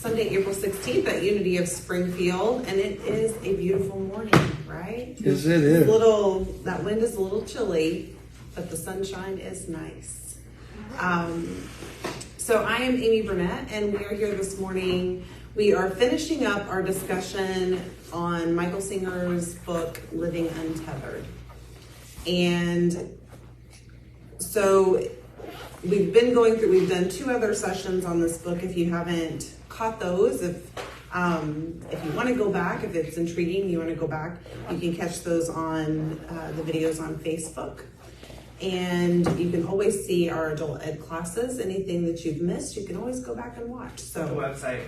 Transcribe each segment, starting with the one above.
Sunday, April 16th at Unity of Springfield, and it is a beautiful morning, right? Yes, it is. That wind is a little chilly, but the sunshine is nice. So I am Amy Burnett, and we are here this morning. We are finishing up our discussion on Michael Singer's book, Living Untethered. And so we've done 2 other sessions on this book. If you haven't caught those, if you want to go back, if it's intriguing, you want to go back, you can catch those on the videos on Facebook. And you can always see our adult ed classes. Anything that you've missed, you can always go back and watch. So the website.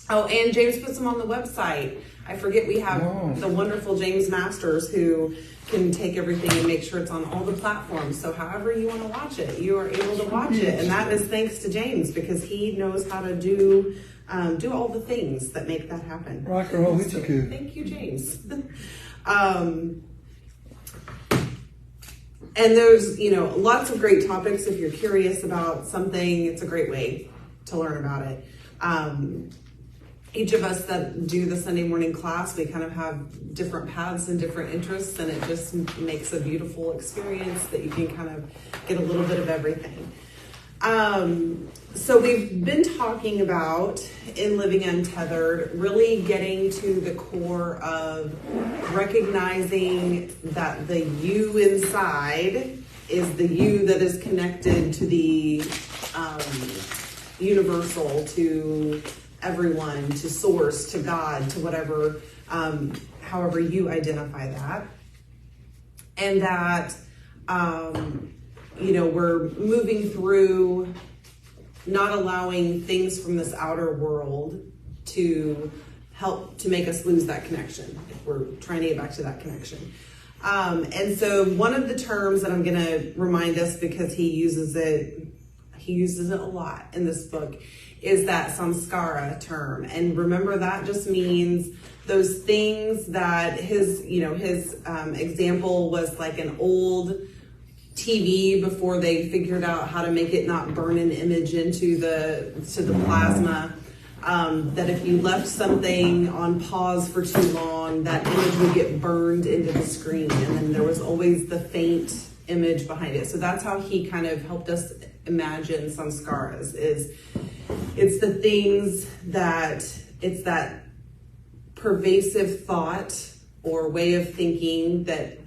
Oh, and James puts them on the website. I forget we have the wonderful James Masters who can take everything and make sure it's on all the platforms. So however you want to watch it, you are able to watch it. And that is thanks to James, because he knows how to do all the things that make that happen. Rock and roll, So, thank you, James. And there's, lots of great topics. If you're curious about something, it's a great way to learn about it. Each of us that do the Sunday morning class, we kind of have different paths and different interests, and it just makes a beautiful experience that you can kind of get a little bit of everything. So we've been talking about, in Living Untethered, really getting to the core of recognizing that the you inside is the you that is connected to the universal, to everyone, to source, to God, to whatever, however you identify that. And that, we're moving through not allowing things from this outer world to help to make us lose that connection. We're trying to get back to that connection. And so one of the terms that I'm going to remind us, because he uses it a lot in this book, is that samskara term. And remember, that just means those things that his example was like an old TV before they figured out how to make it not burn an image into the plasma. That if you left something on pause for too long, that image would get burned into the screen, and then there was always the faint image behind it. So that's how he kind of helped us imagine samskaras. It's the things it's that pervasive thought or way of thinking that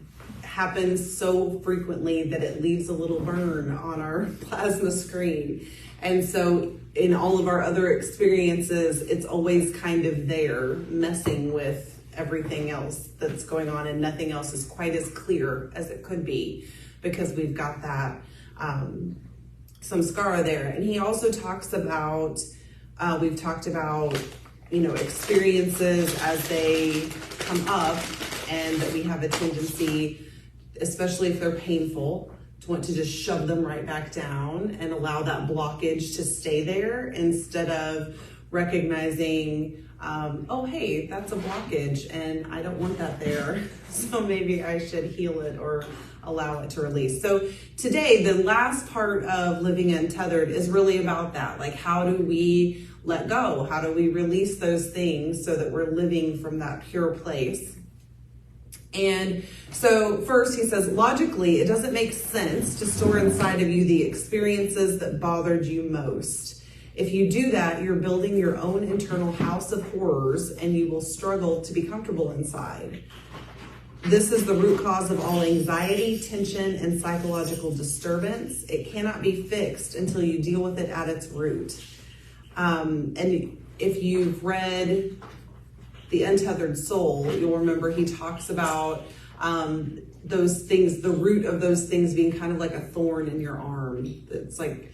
happens so frequently that it leaves a little burn on our plasma screen. And so in all of our other experiences, it's always kind of there, messing with everything else that's going on, and nothing else is quite as clear as it could be, because we've got that samskara there. And he also talks about, we've talked about, experiences as they come up, and that we have a tendency, especially if they're painful, to want to just shove them right back down and allow that blockage to stay there, instead of recognizing, oh, hey, that's a blockage and I don't want that there. So maybe I should heal it or allow it to release. So today, the last part of Living Untethered is really about that. Like, how do we let go? How do we release those things so that we're living from that pure place? And so first he says, logically, it doesn't make sense to store inside of you the experiences that bothered you most. If you do that, you're building your own internal house of horrors, and you will struggle to be comfortable inside. This is the root cause of all anxiety, tension, and psychological disturbance. It cannot be fixed until you deal with it at its root. And if you've read The Untethered Soul, you'll remember he talks about those things, the root of those things being kind of like a thorn in your arm. It's like,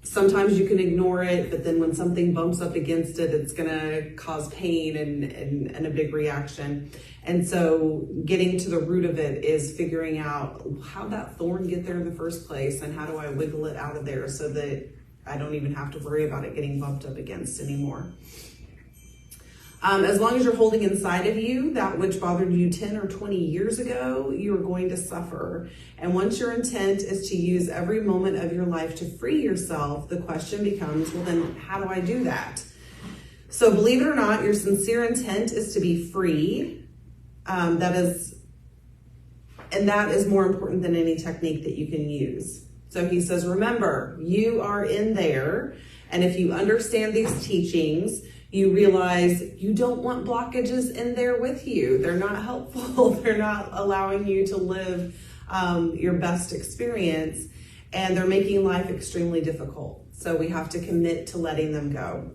sometimes you can ignore it, but then when something bumps up against it, it's going to cause pain and a big reaction. And so getting to the root of it is figuring out, how'd that thorn get there in the first place, and how do I wiggle it out of there so that I don't even have to worry about it getting bumped up against anymore. As long as you're holding inside of you that which bothered you 10 or 20 years ago, you're going to suffer. And once your intent is to use every moment of your life to free yourself, the question becomes, well, then how do I do that? So believe it or not, your sincere intent is to be free. That is more important than any technique that you can use. So he says, remember, you are in there. And if you understand these teachings, you realize you don't want blockages in there with you. They're not helpful. They're not allowing you to live your best experience. And they're making life extremely difficult. So we have to commit to letting them go.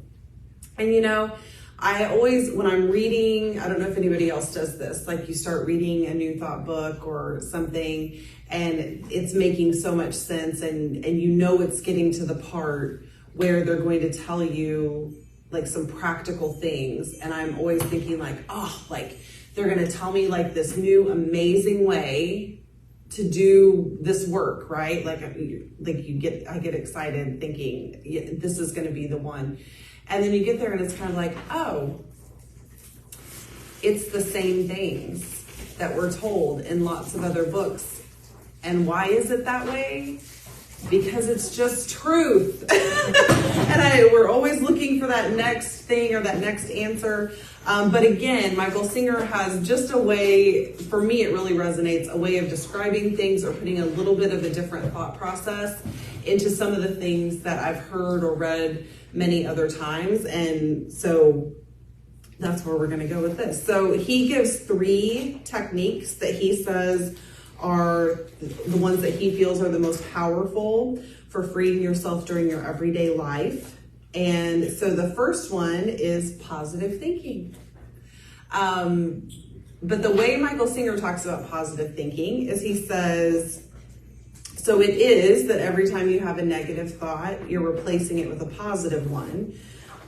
And you know, I always, when I'm reading, I don't know if anybody else does this, like you start reading a new thought book or something and it's making so much sense and you know it's getting to the part where they're going to tell you like some practical things. And I'm always thinking like, oh, like they're going to tell me like this new amazing way to do this work, right? I get excited thinking, yeah, this is going to be the one. And then you get there and it's kind of like, oh, it's the same things that we're told in lots of other books. And why is it that way? Because it's just truth. And we're always looking for that next thing or that next answer. But again, Michael Singer has just a way, for me it really resonates, a way of describing things or putting a little bit of a different thought process into some of the things that I've heard or read many other times. And so that's where we're going to go with this. So he gives 3 techniques that he says are the ones that he feels are the most powerful for freeing yourself during your everyday life. And so the first one is positive thinking. But the way Michael Singer talks about positive thinking is he says, so it is that every time you have a negative thought, you're replacing it with a positive one.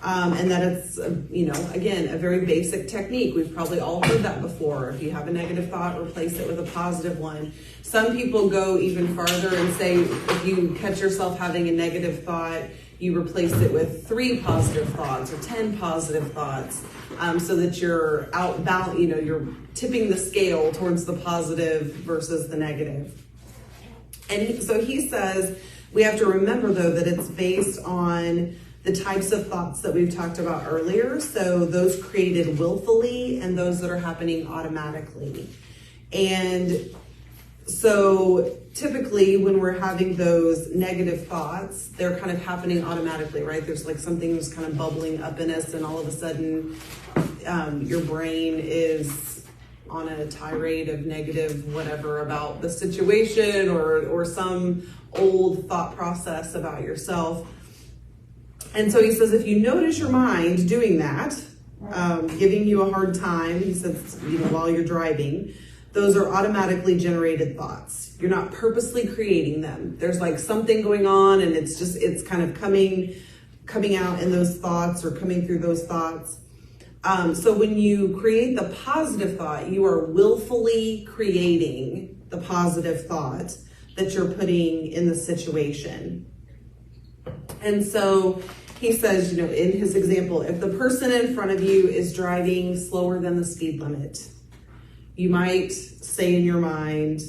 And that it's, again, a very basic technique. We've probably all heard that before. If you have a negative thought, replace it with a positive one. Some people go even farther and say, if you catch yourself having a negative thought, you replace it with 3 positive thoughts or 10 positive thoughts, so that you're you're tipping the scale towards the positive versus the negative. And so he says, we have to remember though, that it's based on the types of thoughts that we've talked about earlier. So those created willfully and those that are happening automatically. And so typically when we're having those negative thoughts, they're kind of happening automatically, right? There's like something that's kind of bubbling up in us and all of a sudden your brain is on a tirade of negative whatever about the situation or some old thought process about yourself. And so he says, if you notice your mind doing that, giving you a hard time, he says, while you're driving, those are automatically generated thoughts. You're not purposely creating them. There's like something going on and it's kind of coming out in those thoughts or coming through those thoughts. So when you create the positive thought, you are willfully creating the positive thought that you're putting in the situation. And so he says, in his example, if the person in front of you is driving slower than the speed limit, you might say in your mind,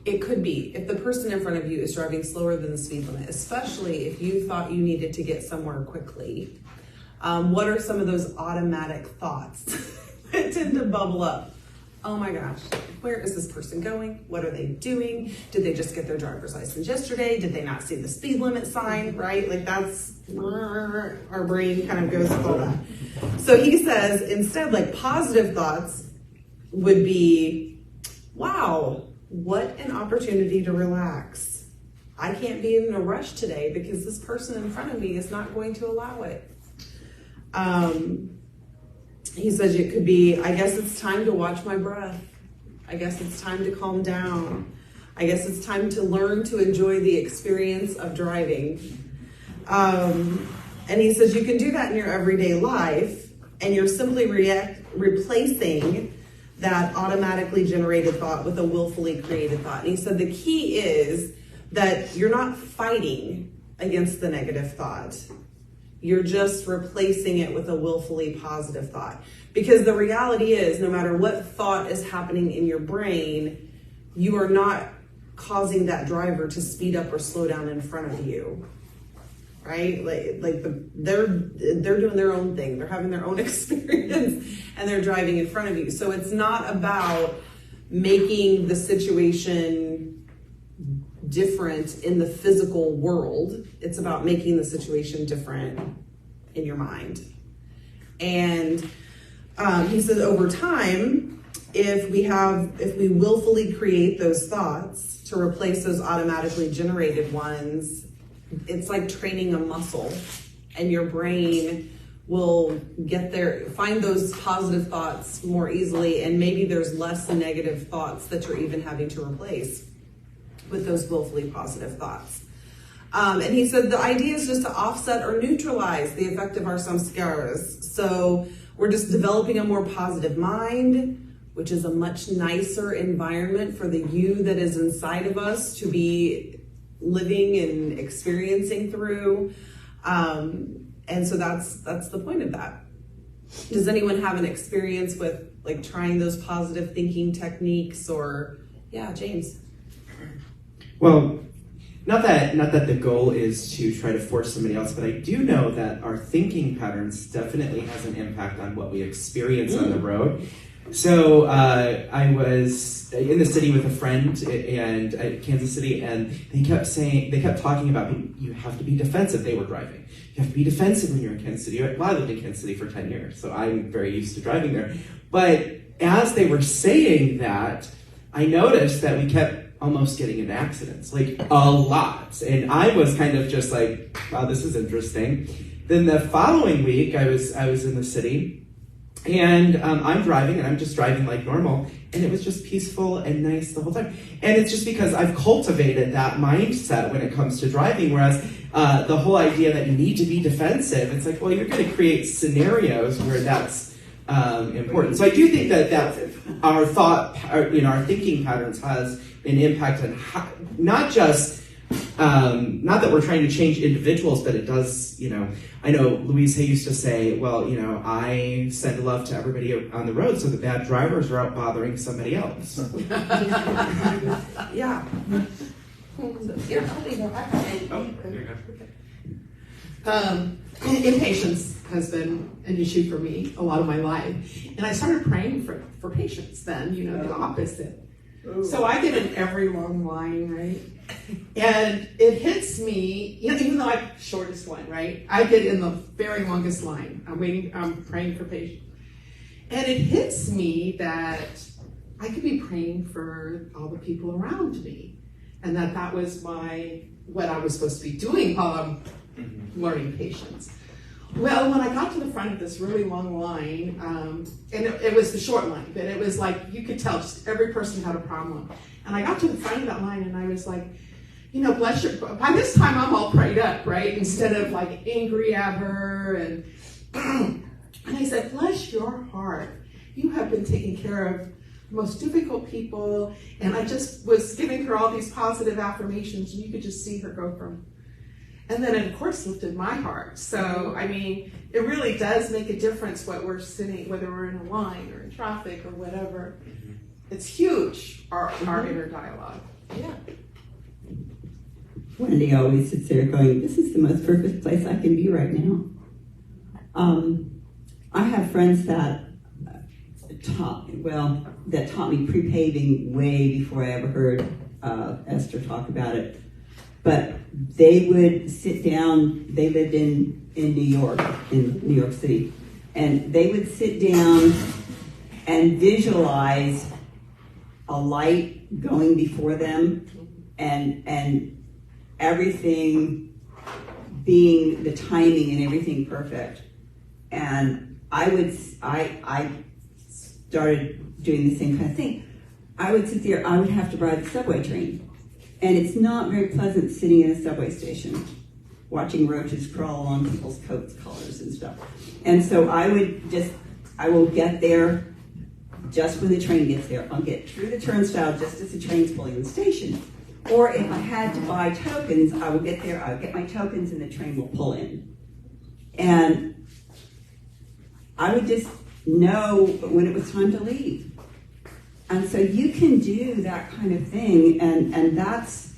it could be if the person in front of you is driving slower than the speed limit, especially if you thought you needed to get somewhere quickly. What are some of those automatic thoughts that tend to bubble up? Oh my gosh, where is this person going? What are they doing? Did they just get their driver's license yesterday? Did they not see the speed limit sign, right? Like that's, our brain kind of goes with all that. So he says, instead, like positive thoughts would be, wow, what an opportunity to relax. I can't be in a rush today because this person in front of me is not going to allow it. He says it could be, I guess it's time to watch my breath. I guess it's time to calm down. I guess it's time to learn to enjoy the experience of driving. And he says you can do that in your everyday life, and you're simply replacing that automatically generated thought with a willfully created thought. And he said the key is that you're not fighting against the negative thought. You're just replacing it with a willfully positive thought. Because the reality is, no matter what thought is happening in your brain, you are not causing that driver to speed up or slow down in front of you. right? They're doing their own thing. They're having their own experience, and they're driving in front of you. So it's not about making the situation different in the physical world. It's about making the situation different in your mind. And he says over time, if we willfully create those thoughts to replace those automatically generated ones, it's like training a muscle, and your brain will get there, find those positive thoughts more easily, and maybe there's less negative thoughts that you're even having to replace with those willfully positive thoughts. And he said the idea is just to offset or neutralize the effect of our samskaras. So we're just developing a more positive mind, which is a much nicer environment for the you that is inside of us to be living and experiencing through. And so that's the point of that. Does anyone have an experience with like trying those positive thinking techniques? Or James? Well, not that the goal is to try to force somebody else, but I do know that our thinking patterns definitely has an impact on what we experience on the road. So I was in the city with a friend and Kansas City, and they kept talking about you have to be defensive. They were driving. You have to be defensive when you're in Kansas City. Well, I lived in Kansas City for 10 years, so I'm very used to driving there. But as they were saying that, I noticed that we kept almost getting into accidents, like a lot. And I was kind of just like, wow, this is interesting. Then the following week, I was in the city, and I'm driving, and I'm just driving like normal, and it was just peaceful and nice the whole time. And it's just because I've cultivated that mindset when it comes to driving, whereas the whole idea that you need to be defensive, it's like, well, you're going to create scenarios where that's important. So I do think that our our thinking patterns has an impact on how, not that we're trying to change individuals, but it does, I know Louise Hay used to say, well, I send love to everybody on the road, so the bad drivers are out bothering somebody else. Yeah. Impatience has been an issue for me a lot of my life. And I started praying for patience then, the opposite. So I get in every long line, right? And it hits me, even though I'm the shortest one, right? I get in the very longest line. I'm praying for patience. And it hits me that I could be praying for all the people around me. And that was what I was supposed to be doing while I'm learning patience. Well, when I got to the front of this really long line, and it was the short line, but it was like, you could tell just every person had a problem. And I got to the front of that line and I was like, bless your, by this time I'm all prayed up, right? Instead of like angry at her and I said, bless your heart. You have been taking care of the most difficult people. And I just was giving her all these positive affirmations, and you could just see her go from. And then it, of course, lifted my heart. So, it really does make a difference what we're sitting, whether we're in a line or in traffic or whatever. It's huge, our inner dialogue. Yeah. Wendy always sits there going, this is the most perfect place I can be right now. I have friends that taught me pre-paving way before I ever heard Esther talk about it. But they would sit down, they lived in New York City, and they would sit down and visualize a light going before them and everything being the timing and everything perfect. And I started doing the same kind of thing. I would sit there, I would have to ride the subway train. And it's not very pleasant sitting in a subway station, watching roaches crawl along people's coats, collars, and stuff. And so I will get there just when the train gets there. I'll get through the turnstile just as the train's pulling the station. Or if I had to buy tokens, I would get there, I would get my tokens, and the train will pull in. And I would just know when it was time to leave. And so you can do that kind of thing, and that's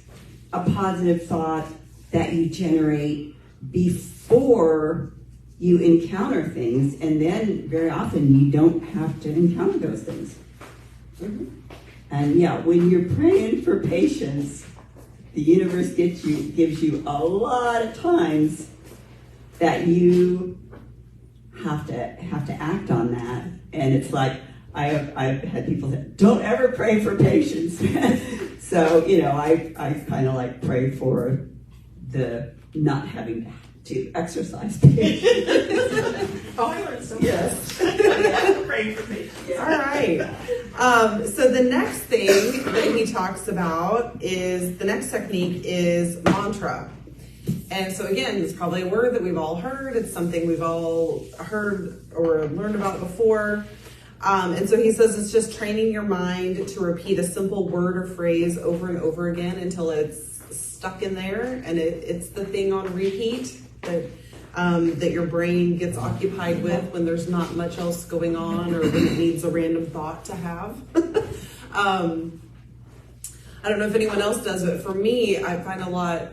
a positive thought that you generate before you encounter things, and then very often you don't have to encounter those things. And yeah, when you're praying for patience, the universe gives you a lot of times that you have to act on that. And it's like I've had people say, "Don't ever pray for patience." So I kind of like pray for the not having to exercise patience. Oh, I learned so much. Yes. Pray for me. All right. So the next thing that he talks about is, the next technique is mantra. And so again, it's probably a word that we've all heard. It's something we've all heard or learned about before. And so he says it's just training your mind to repeat a simple word or phrase over and over again until it's stuck in there, and it's the thing on repeat that your brain gets occupied with when there's not much else going on, or when it needs a random thought to have. I don't know if anyone else does, but for me, I find a lot,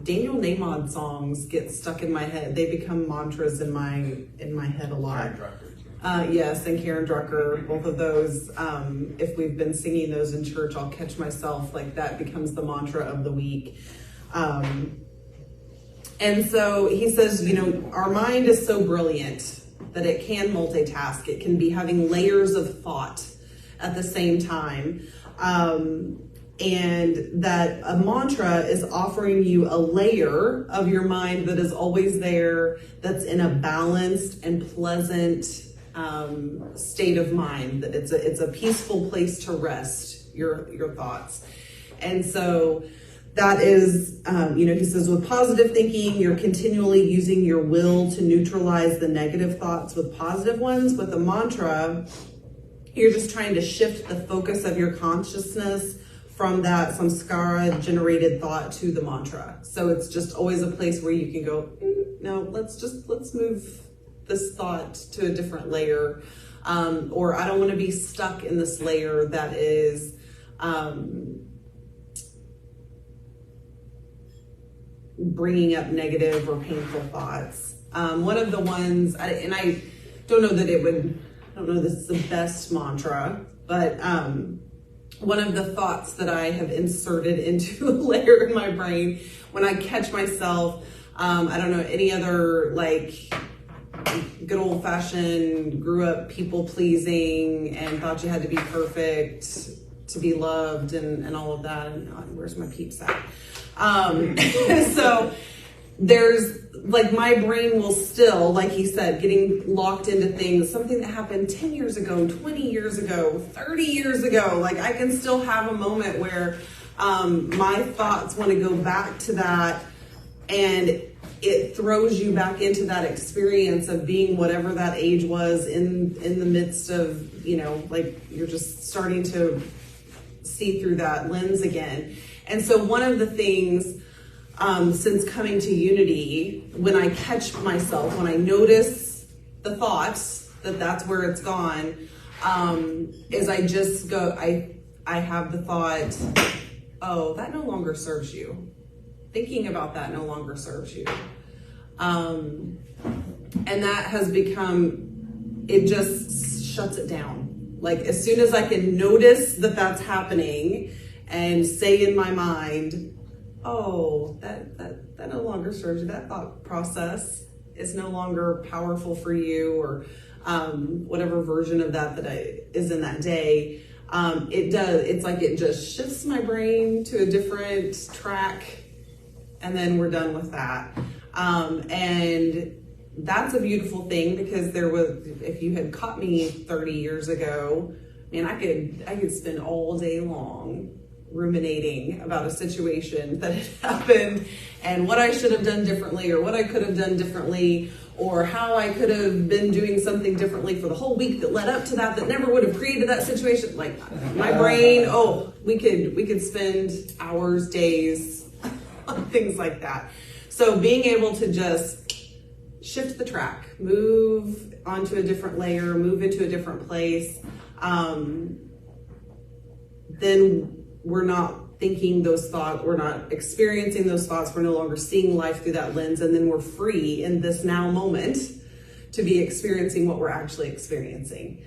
Daniel Nahmod songs get stuck in my head. They become mantras in my head a lot. Yes, and Karen Drucker, both of those. If we've been singing those in church, I'll catch myself, like, that becomes the mantra of the week. And so he says, our mind is so brilliant that it can multitask. It can be having layers of thought at the same time. And that a mantra is offering you a layer of your mind that is always there, that's in a balanced and pleasant state of mind. That it's a peaceful place to rest your thoughts. And so that is, he says, with positive thinking, you're continually using your will to neutralize the negative thoughts with positive ones. With a mantra, you're just trying to shift the focus of your consciousness from that samskara generated thought to the mantra. So it's just always a place where you can go, no, let's move this thought to a different layer. Or I don't want to be stuck in this layer that is, bringing up negative or painful thoughts. One of the ones, and I don't know that I don't know this is the best mantra, but one of the thoughts that I have inserted into a layer in my brain when I catch myself, I don't know, any other, like, good old fashioned, grew up people pleasing and thought you had to be perfect to be loved and all of that. And where's my peeps at? So there's, like, my brain will still, like he said, getting locked into things, something that happened 10 years ago, 20 years ago, 30 years ago. Like, I can still have a moment where my thoughts want to go back to that, and it throws you back into that experience of being whatever that age was in the midst of, like, you're just starting to see through that lens again. And so one of the things, since coming to Unity, when I catch myself, when I notice the thoughts, that's where it's gone, is I just go, I have the thought, oh, that no longer serves you. Thinking about that no longer serves you. And that has become, it just shuts it down. Like, as soon as I can notice that that's happening and say in my mind, oh, that no longer serves you. That thought process is no longer powerful for you, or whatever version of that is in that day. It's like it just shifts my brain to a different track, and then we're done with that. And that's a beautiful thing, because if you had caught me 30 years ago, man, I could spend all day long ruminating about a situation that had happened and what I should have done differently, or what I could have done differently, or how I could have been doing something differently for the whole week that led up to that never would have created that situation. Like, my brain, we could spend hours, days on things like that. So being able to just shift the track, move onto a different layer, move into a different place, then we're not thinking those thoughts, we're not experiencing those thoughts, we're no longer seeing life through that lens, and then we're free in this now moment to be experiencing what we're actually experiencing.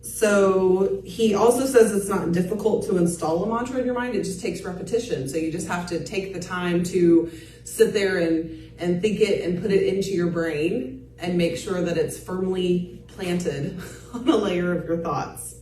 So he also says it's not difficult to install a mantra in your mind, it just takes repetition. So you just have to take the time to sit there and think it and put it into your brain and make sure that it's firmly planted on a layer of your thoughts.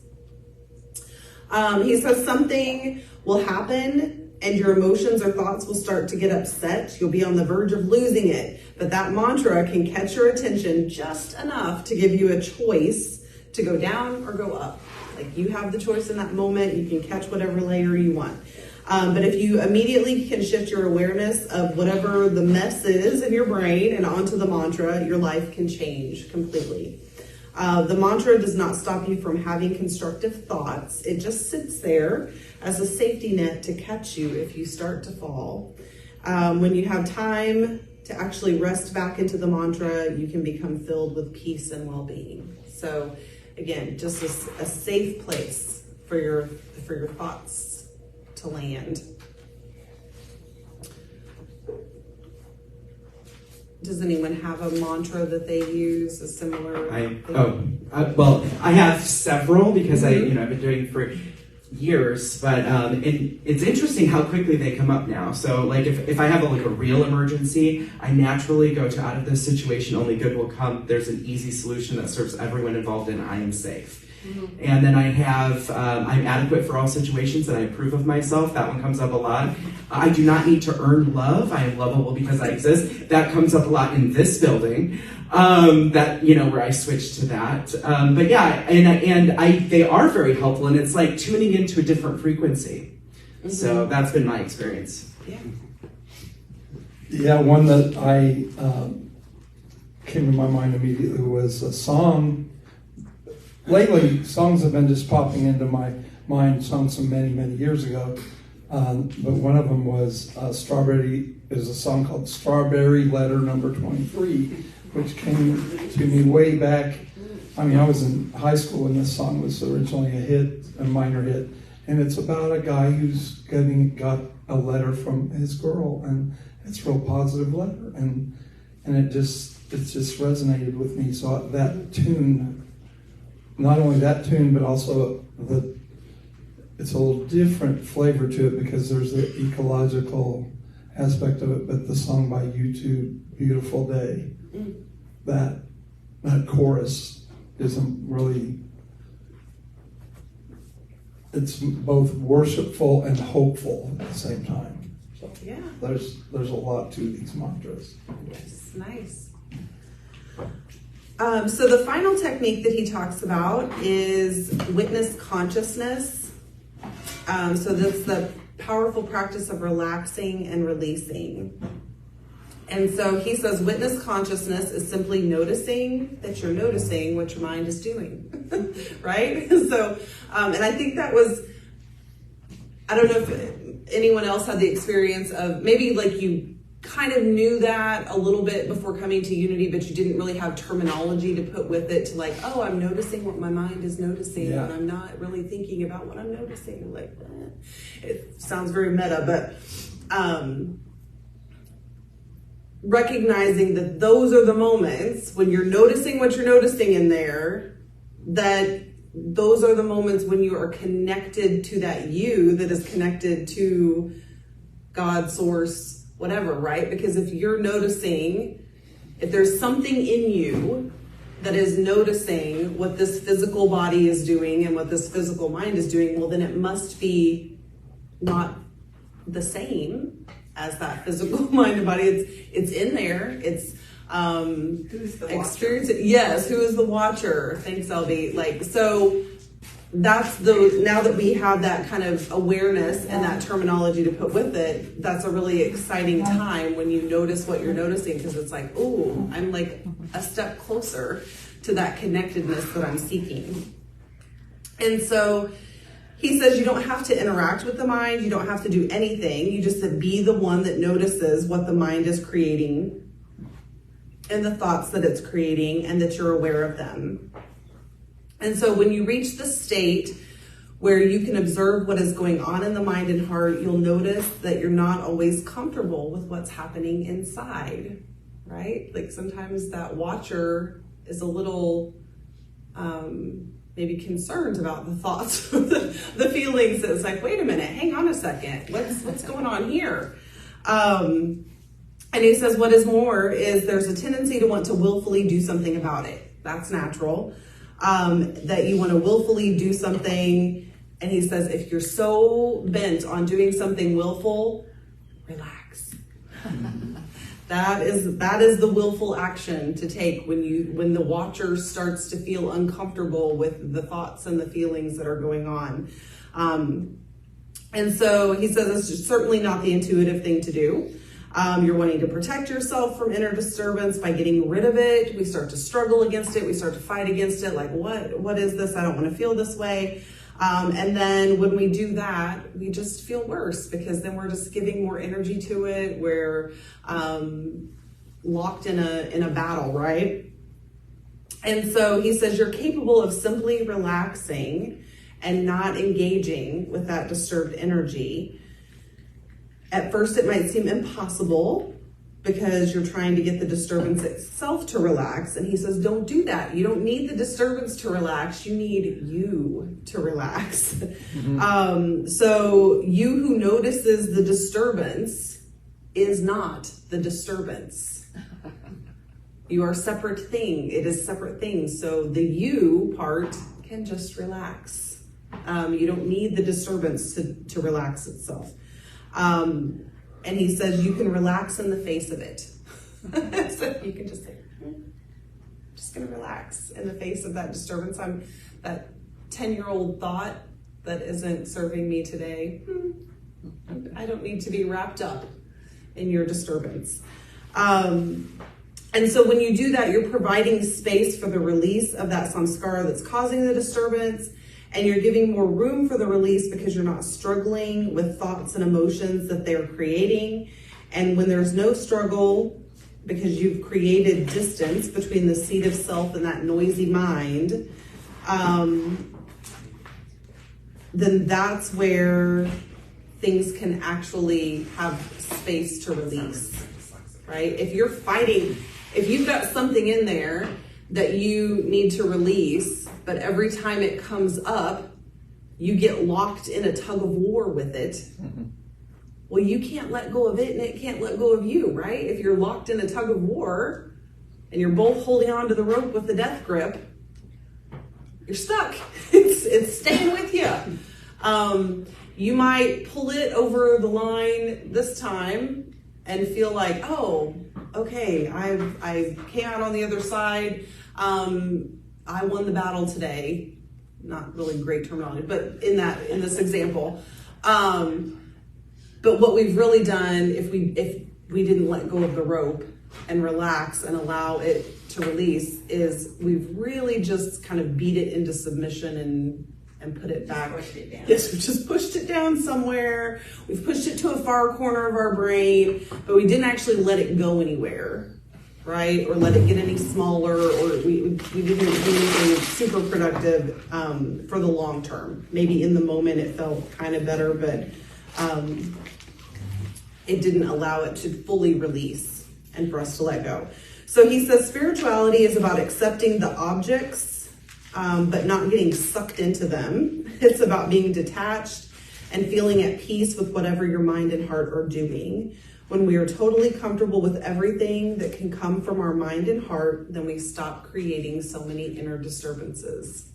He says something will happen and your emotions or thoughts will start to get upset. You'll be on the verge of losing it. But that mantra can catch your attention just enough to give you a choice to go down or go up. Like, you have the choice in that moment. You can catch whatever layer you want. But if you immediately can shift your awareness of whatever the mess is in your brain and onto the mantra, your life can change completely. The mantra does not stop you from having constructive thoughts. It just sits there as a safety net to catch you if you start to fall. When you have time to actually rest back into the mantra, you can become filled with peace and well-being. So again, just a safe place for your thoughts to land. Does anyone have a mantra that they use, a similar? Well, I have several because I've been doing it for years, but and it's interesting how quickly they come up now. So like if I have a real emergency, I naturally go to out of this situation, only good will come. There's an easy solution that serves everyone involved and I am safe. And then I have, I'm adequate for all situations and I approve of myself. That one comes up a lot. I do not need to earn love. I am lovable because I exist. That comes up a lot in this building. Where I switched to that. But yeah, they are very helpful, and it's like tuning into a different frequency. So that's been my experience. Yeah, one that I came to my mind immediately was a song. Lately, songs have been just popping into my mind, songs from many, many years ago. But one of them was a song called Strawberry Letter Number 23, which came to me way back. I mean, I was in high school when this song was originally a minor hit. And it's about a guy who's got a letter from his girl, and it's a real positive letter. And it just resonated with me. So that tune, not only that tune, but also it's a little different flavor to it because there's the ecological aspect of it, but the song by U2, Beautiful Day, that chorus isn't really, it's both worshipful and hopeful at the same time. So yeah, there's a lot to these mantras. Yes, nice. So the final technique that he talks about is witness consciousness. So that's the powerful practice of relaxing and releasing. And so he says witness consciousness is simply noticing that you're noticing what your mind is doing, right? So, and I think that was, I don't know if anyone else had the experience of maybe like you kind of knew that a little bit before coming to Unity, but you didn't really have terminology to put with it to like, oh, I'm noticing what my mind is noticing, and I'm not really thinking about what I'm noticing. Like, it sounds very meta, but recognizing that those are the moments when you're noticing what you're noticing in there, that those are the moments when you are connected to that you that is connected to God, source, whatever, right? Because if you're noticing, if there's something in you that is noticing what this physical body is doing and what this physical mind is doing, well, then it must be not the same as that physical mind and body. It's in there. It's Who's the experience it. Yes, who is the watcher? Thanks, LB. Like, so that's now that we have that kind of awareness and that terminology to put with it, that's a really exciting time when you notice what you're noticing, because it's like, oh, I'm like a step closer to that connectedness that I'm seeking. And so he says you don't have to interact with the mind. You don't have to do anything. You just be the one that notices what the mind is creating and the thoughts that it's creating, and that you're aware of them. And so when you reach the state where you can observe what is going on in the mind and heart, you'll notice that you're not always comfortable with what's happening inside, right? Like sometimes that watcher is a little maybe concerned about the thoughts, the feelings. It's like, wait a minute, hang on a second, what's going on here? And he says, what is more is there's a tendency to want to willfully do something about it. That's natural. That you want to willfully do something. And he says, if you're so bent on doing something willful, relax. That is the willful action to take when the watcher starts to feel uncomfortable with the thoughts and the feelings that are going on. And so he says it's certainly not the intuitive thing to do. You're wanting to protect yourself from inner disturbance by getting rid of it. We start to struggle against it. We start to fight against it. Like, what is this? I don't want to feel this way. And then when we do that, we just feel worse because then we're just giving more energy to it. We're locked in a battle, right? And so he says you're capable of simply relaxing and not engaging with that disturbed energy. At first, it might seem impossible because you're trying to get the disturbance itself to relax. And he says, don't do that. You don't need the disturbance to relax. You need you to relax. Mm-hmm. So you who notices the disturbance is not the disturbance. You are a separate thing. It is separate things. So the you part can just relax. You don't need the disturbance to relax itself. And he says you can relax in the face of it. So you can just say, I'm just going to relax in the face of that disturbance. That 10-year-old thought that isn't serving me today. I don't need to be wrapped up in your disturbance. And so when you do that, you're providing space for the release of that samskara that's causing the disturbance. And you're giving more room for the release because you're not struggling with thoughts and emotions that they're creating. And when there's no struggle, because you've created distance between the seat of self and that noisy mind, then that's where things can actually have space to release, right? If you're fighting, if you've got something in there that you need to release, but every time it comes up, you get locked in a tug of war with it. Mm-hmm. Well, you can't let go of it and it can't let go of you, right? If you're locked in a tug of war and you're both holding on to the rope with the death grip, you're stuck. It's staying with you. You might pull it over the line this time and feel like, oh, okay, I came out on the other side. I won the battle today. Not really great terminology, but in this example. But what we've really done, if we didn't let go of the rope and relax and allow it to release, is we've really just kind of beat it into submission and put it back. Pushed it down. Yes, we've just pushed it down somewhere. We've pushed it to a far corner of our brain, but we didn't actually let it go anywhere, right? Or let it get any smaller, or we didn't do anything super productive for the long term. Maybe in the moment it felt kind of better, but it didn't allow it to fully release and for us to let go. So he says spirituality is about accepting the objects, but not getting sucked into them. It's about being detached and feeling at peace with whatever your mind and heart are doing. When we are totally comfortable with everything that can come from our mind and heart, then we stop creating so many inner disturbances.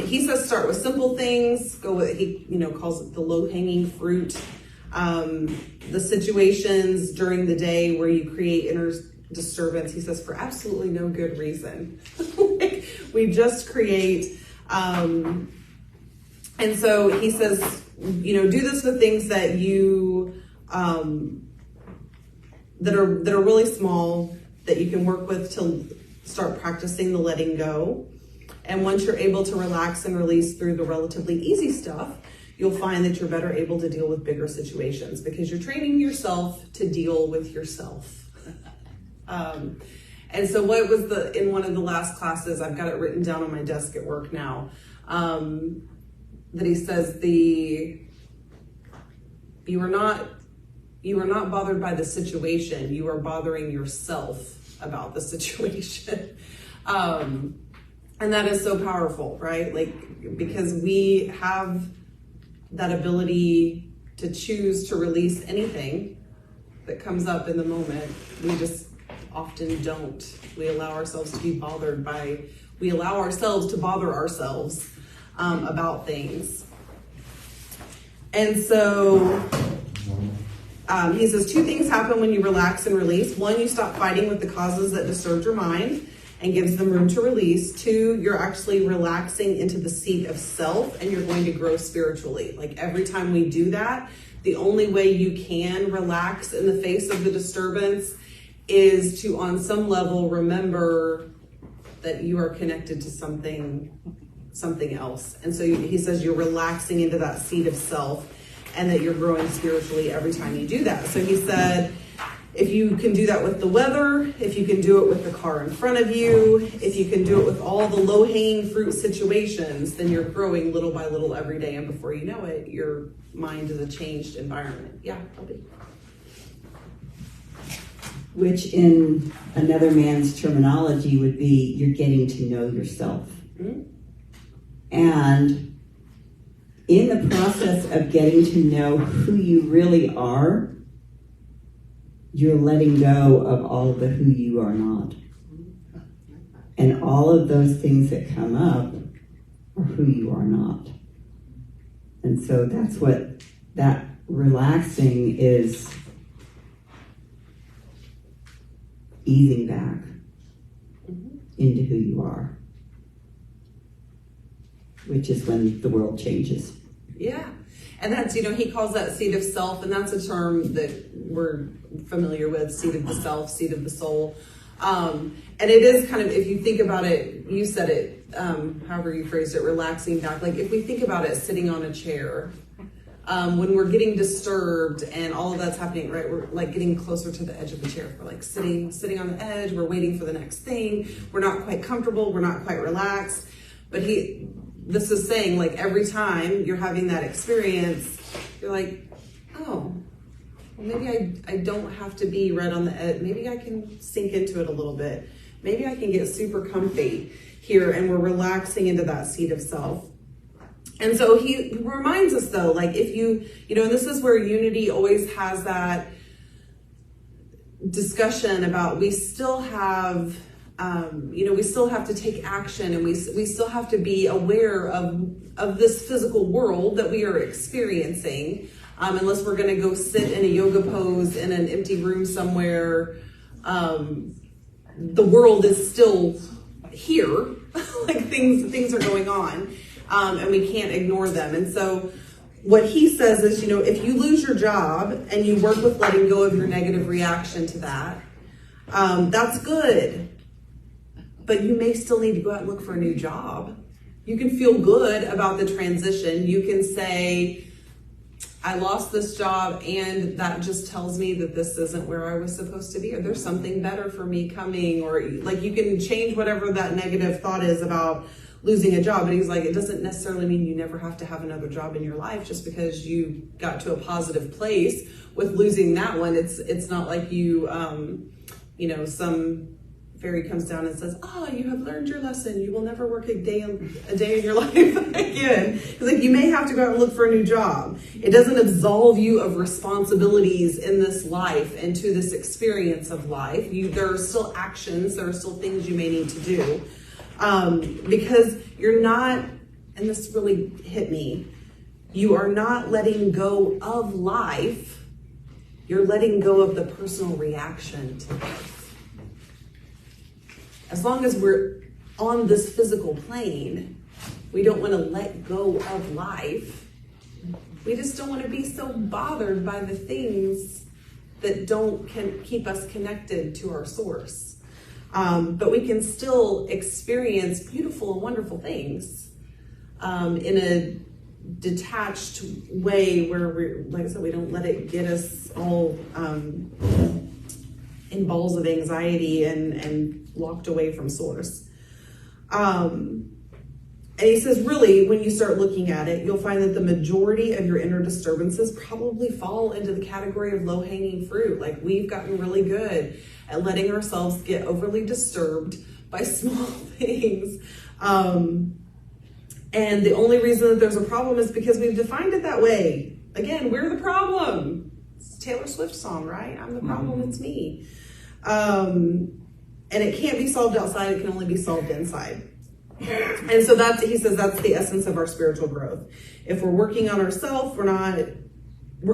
He says start with simple things. Go with, he calls it the low-hanging fruit. The situations during the day where you create inner disturbance, he says, for absolutely no good reason. We just create. And so he says, do this with things that you that are really small, that you can work with to start practicing the letting go. And once you're able to relax and release through the relatively easy stuff, you'll find that you're better able to deal with bigger situations because you're training yourself to deal with yourself. And And so what was in one of the last classes, I've got it written down on my desk at work now, that he says you are not bothered by the situation, you are bothering yourself about the situation. And that is so powerful, right? Like, because we have that ability to choose to release anything that comes up in the moment. We just often don't. We allow ourselves to be bothered we allow ourselves to bother ourselves about things. And so he says 2 things happen when you relax and release. 1, you stop fighting with the causes that disturbed your mind and gives them room to release. 2, you're actually relaxing into the seat of self, and you're going to grow spiritually. Like, every time we do that, the only way you can relax in the face of the disturbance is to, on some level, remember that you are connected to something else. And so he says you're relaxing into that seat of self, and that you're growing spiritually every time you do that. So he said, if you can do that with the weather, if you can do it with the car in front of you, if you can do it with all the low-hanging fruit situations, then you're growing little by little every day. And before you know it, your mind is a changed environment. Yeah, I'll be. Which in another man's terminology would be you're getting to know yourself. Mm-hmm. And in the process of getting to know who you really are, you're letting go of all the who you are not. And all of those things that come up are who you are not. And so that's what that relaxing is, easing back into who you are, which is when the world changes. Yeah. And that's, he calls that seat of self, and that's a term that we're familiar with, seat of the self, seat of the soul. And it is kind of, if you think about it, you said it, however you phrased it, relaxing back. Like, if we think about it sitting on a chair, when we're getting disturbed and all of that's happening, right, we're like getting closer to the edge of the chair. We're like sitting on the edge, we're waiting for the next thing. We're not quite comfortable, we're not quite relaxed. But this is saying, like, every time you're having that experience, you're like, oh, well, maybe I don't have to be right on the edge. Maybe I can sink into it a little bit. Maybe I can get super comfy here, and we're relaxing into that seat of self. And so he reminds us, though, like, if you and this is where Unity always has that discussion about we still have we still have to take action, and we still have to be aware of this physical world that we are experiencing, unless we're going to go sit in a yoga pose in an empty room somewhere. The world is still here, like things are going on, and we can't ignore them. And so what he says is, if you lose your job and you work with letting go of your negative reaction to that, that's good. But you may still need to go out and look for a new job. You can feel good about the transition. You can say, I lost this job, and that just tells me that this isn't where I was supposed to be, or there's something better for me coming, or like you can change whatever that negative thought is about losing a job. And he's like, it doesn't necessarily mean you never have to have another job in your life just because you got to a positive place with losing that one. It's not like you, some fairy comes down and says, you have learned your lesson. You will never work a day in your life again. It's like, you may have to go out and look for a new job. It doesn't absolve you of responsibilities in this life and to this experience of life. There are still actions, there are still things you may need to do. Because you're not, and this really hit me, you are not letting go of life. You're letting go of the personal reaction to life. As long as we're on this physical plane, we don't want to let go of life. We just don't want to be so bothered by the things that can keep us connected to our source. But we can still experience beautiful and wonderful things in a detached way where, like I said, we don't let it get us all in balls of anxiety and locked away from source. And he says, really, when you start looking at it, you'll find that the majority of your inner disturbances probably fall into the category of low-hanging fruit. Like, we've gotten really good at letting ourselves get overly disturbed by small things. And the only reason that there's a problem is because we've defined it that way. Again, we're the problem. It's a Taylor Swift song, right? I'm the problem, it's me. And it can't be solved outside, it can only be solved inside. And so he says that's the essence of our spiritual growth. If we're working on ourselves, we're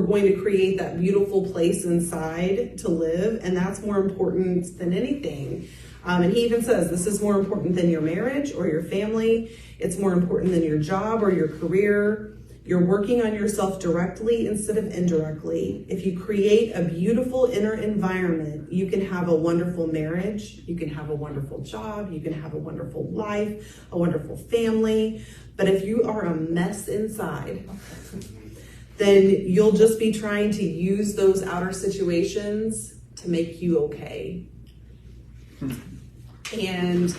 going to create that beautiful place inside to live, and that's more important than anything. And he even says this is more important than your marriage or your family. It's more important than your job or your career. You're working on yourself directly instead of indirectly. If you create a beautiful inner environment, you can have a wonderful marriage, you can have a wonderful job, you can have a wonderful life, a wonderful family. But if you are a mess inside, then you'll just be trying to use those outer situations to make you okay. And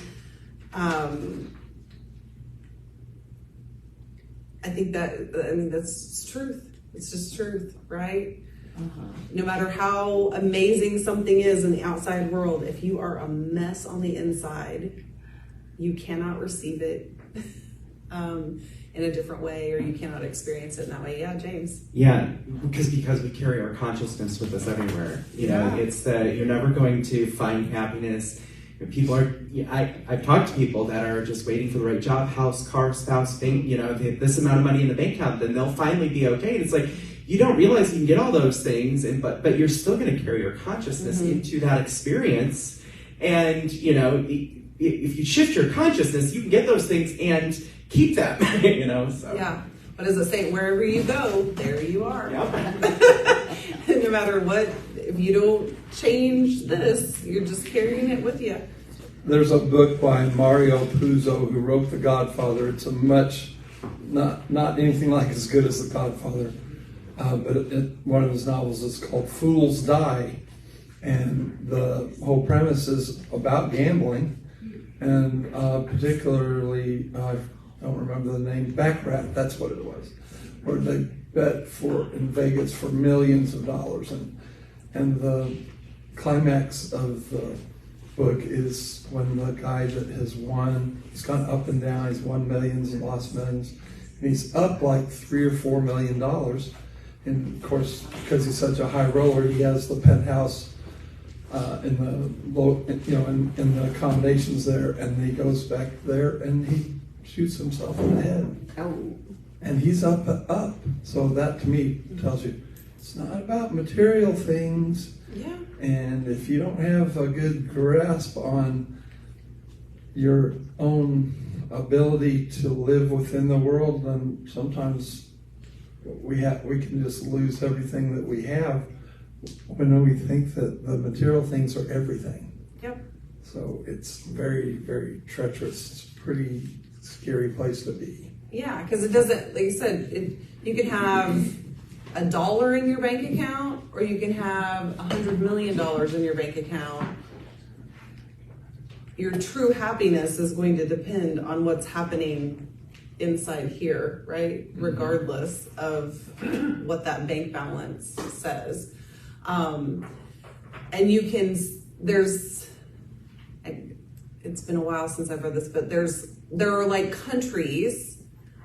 I think that's truth. It's just truth, right? No matter how amazing something is in the outside world, if you are a mess on the inside, you cannot receive it in a different way, or you cannot experience it in that way. Yeah, James? Yeah, because we carry our consciousness with us everywhere. You know, it's you're never going to find happiness. People are, I've talked to people that are just waiting for the right job, house, car, spouse, bank, this amount of money in the bank account, then they'll finally be okay. And it's like, you don't realize you can get all those things, but you're still going to carry your consciousness into that experience. And, if you shift your consciousness, you can get those things and keep them, so. Yeah. What does it say? Wherever you go, there you are. Yep. No matter what, if you don't change this, you're just carrying it with you. There's a book by Mario Puzo who wrote The Godfather. It's a much, not anything like as good as The Godfather, but one of his novels is called Fools Die. And the whole premise is about gambling, and particularly, I don't remember the name, Baccarat, that's what it was, where they bet in Vegas for millions of dollars. And the climax of the book is when the guy that has won, he's gone up and down, he's won millions and lost millions, and he's up like $3 or $4 million. And of course, because he's such a high roller, he has the penthouse in the accommodations there, and he goes back there and he shoots himself in the head. Oh. And he's up. So that to me tells you it's not about material things. Yeah. And if you don't have a good grasp on your own ability to live within the world, then sometimes we can just lose everything that we have when we think that the material things are everything. Yep. So it's very, very treacherous. It's a pretty scary place to be. Yeah, because it doesn't, like you said, you can have $1 in your bank account, or you can have $100 million in your bank account. Your true happiness is going to depend on what's happening inside here, right? Regardless of what that bank balance says. And you can, it's been a while since I've read this, but there are like countries,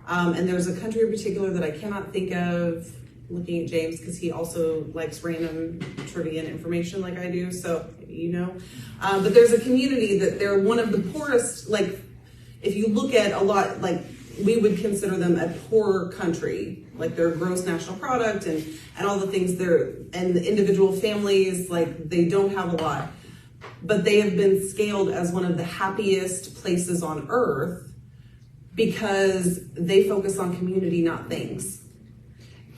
and there's a country in particular that I cannot think of, looking at James, because he also likes random trivia and information like I do, so but there's a community that they're one of the poorest, like if you look at a lot, like we would consider them a poor country, like their gross national product and all the things there, and the individual families, like they don't have a lot, but they have been scaled as one of the happiest places on earth because they focus on community, not things.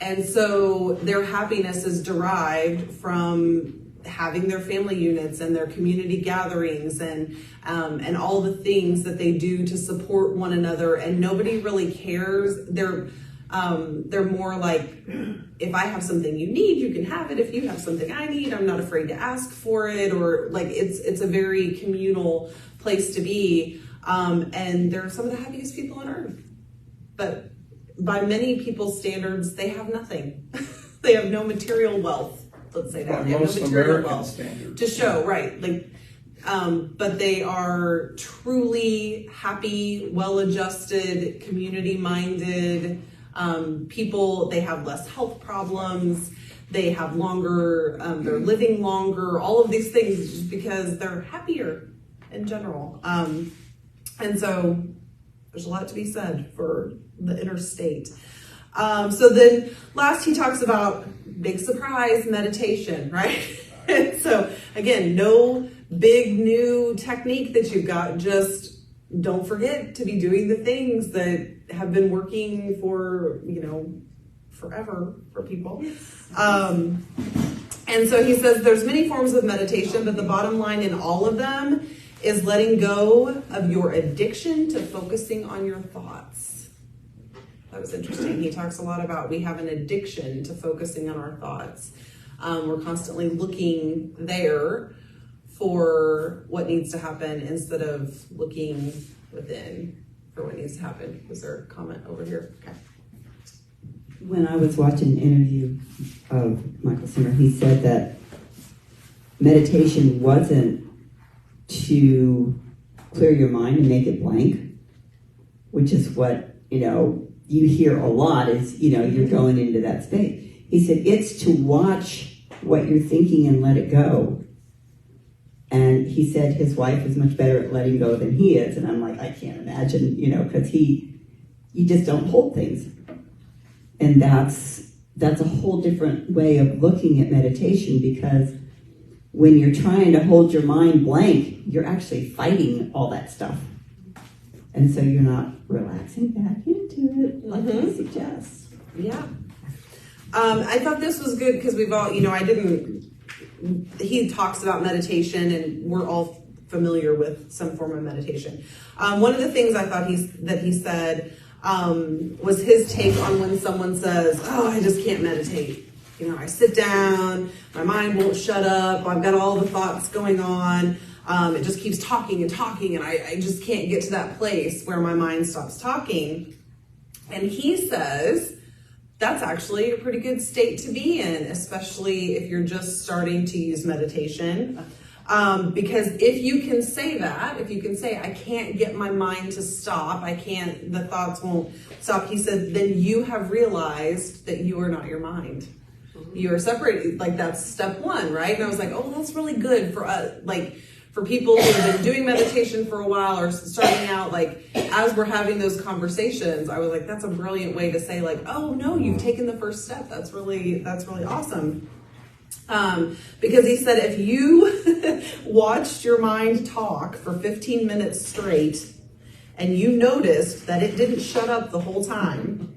And so their happiness is derived from having their family units and their community gatherings and all the things that they do to support one another, and nobody really cares. They're more like, if I have something you need, you can have it. If you have something I need, I'm not afraid to ask for it. Or like, it's a very communal place to be. And they're some of the happiest people on earth. But by many people's standards, they have nothing. They have no material wealth. Let's say that. By They have no most material American wealth standards. to show, right? Like, but they are truly happy, well-adjusted, community-minded people. They have less health problems. They have longer, they're living longer, all of these things just because they're happier in general. And so there's a lot to be said for the inner state. So then last he talks about, big surprise, meditation, right? So again, no big new technique that you've got, just don't forget to be doing the things that have been working for, forever for people. And so he says there's many forms of meditation, but the bottom line in all of them is letting go of your addiction to focusing on your thoughts. That was interesting. He talks a lot about we have an addiction to focusing on our thoughts. We're constantly looking there for what needs to happen instead of looking within for what needs to happen. Was there a comment over here? Okay. When I was watching an interview of Michael Singer, he said that meditation wasn't to clear your mind and make it blank, which is what, you hear a lot is, you're going into that state. He said it's to watch what you're thinking and let it go. And he said his wife is much better at letting go than he is. And I'm like, I can't imagine, because you just don't hold things. And that's a whole different way of looking at meditation, because when you're trying to hold your mind blank, you're actually fighting all that stuff. And so you're not relaxing back into it like he suggests. Yeah. I thought this was good because we've all, he talks about meditation and we're all familiar with some form of meditation. One of the things I thought he said was his take on when someone says, oh, I just can't meditate. I sit down, my mind won't shut up, I've got all the thoughts going on, it just keeps talking and talking, and I just can't get to that place where my mind stops talking. And he says, that's actually a pretty good state to be in, especially if you're just starting to use meditation. Because if you can say, I can't get my mind to stop, the thoughts won't stop, he said, then you have realized that you are not your mind. You are separated, like that's step one, right? And I was like, oh, that's really good for us, for people who have been doing meditation for a while or starting out, as we're having those conversations, I was like, that's a brilliant way to say oh no, you've taken the first step. That's really awesome. Because he said, if you watched your mind talk for 15 minutes straight and you noticed that it didn't shut up the whole time,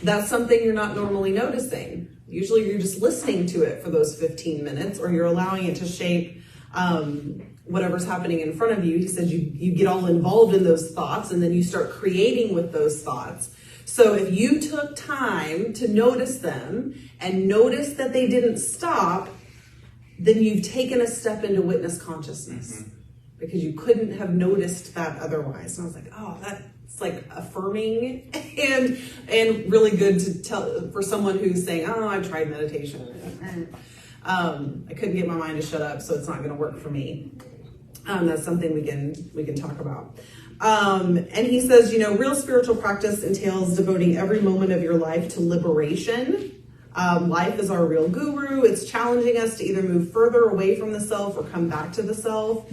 that's something you're not normally noticing. Usually you're just listening to it for those 15 minutes or you're allowing it to shape whatever's happening in front of you. He said you get all involved in those thoughts and then you start creating with those thoughts. So if you took time to notice them and notice that they didn't stop, then you've taken a step into witness consciousness because you couldn't have noticed that otherwise. And I was like, oh, that's affirming and really good to tell for someone who's saying, oh, I've tried meditation. I couldn't get my mind to shut up, so it's not going to work for me. That's something we can talk about. And he says, real spiritual practice entails devoting every moment of your life to liberation. Life is our real guru. It's challenging us to either move further away from the self or come back to the self.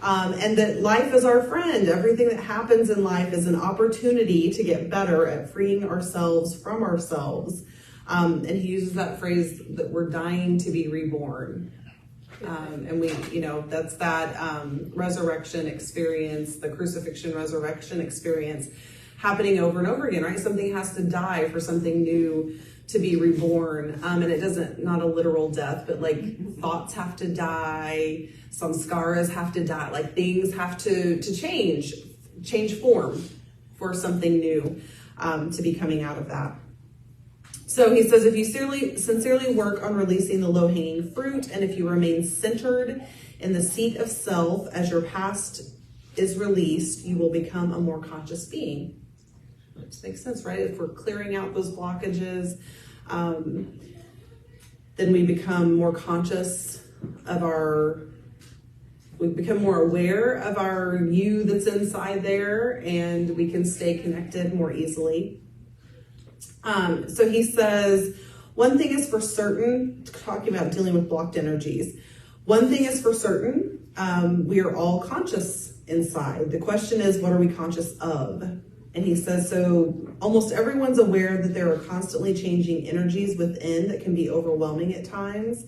And that life is our friend. Everything that happens in life is an opportunity to get better at freeing ourselves from ourselves. And he uses that phrase that we're dying to be reborn. And we, that's that resurrection experience, the crucifixion resurrection experience happening over and over again, right? Something has to die for something new to be reborn. And it doesn't, not a literal death, but thoughts have to die, samskaras have to die, things have to change form for something new. to be coming out of that. So he says, if you sincerely work on releasing the low-hanging fruit, and if you remain centered in the seat of self as your past is released, you will become a more conscious being. Which makes sense, right? If we're clearing out those blockages, then we become more conscious of we become more aware of our you that's inside there, and we can stay connected more easily. So he says, one thing is for certain, talking about dealing with blocked energies, one thing is for certain, we are all conscious inside. The question is, what are we conscious of? And he says, so almost everyone's aware that there are constantly changing energies within that can be overwhelming at times.